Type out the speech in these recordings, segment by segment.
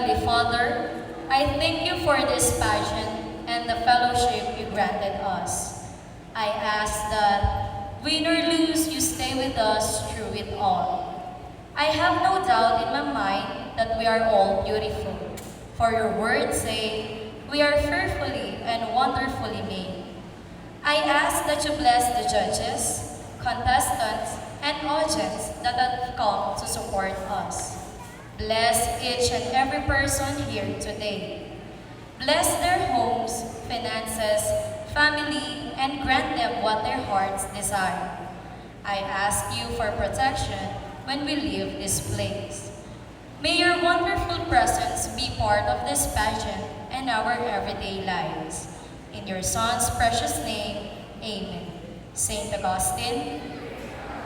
Heavenly Father, I thank you for this pageant and the fellowship you granted us. I ask that, win or lose, you stay with us through it all. I have no doubt in my mind that we are all beautiful. For your words say, we are fearfully and wonderfully made. I ask that you bless the judges, contestants, and audience that have come to support us. Bless each and every person here today. Bless their homes, finances, family, and grant them what their hearts desire. I ask you for protection when we leave this place. May your wonderful presence be part of this pageant and our everyday lives. In your Son's precious name, amen. Saint Augustine,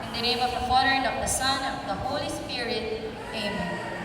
in the name of the Father, and of the Son, and of the Holy Spirit, amen.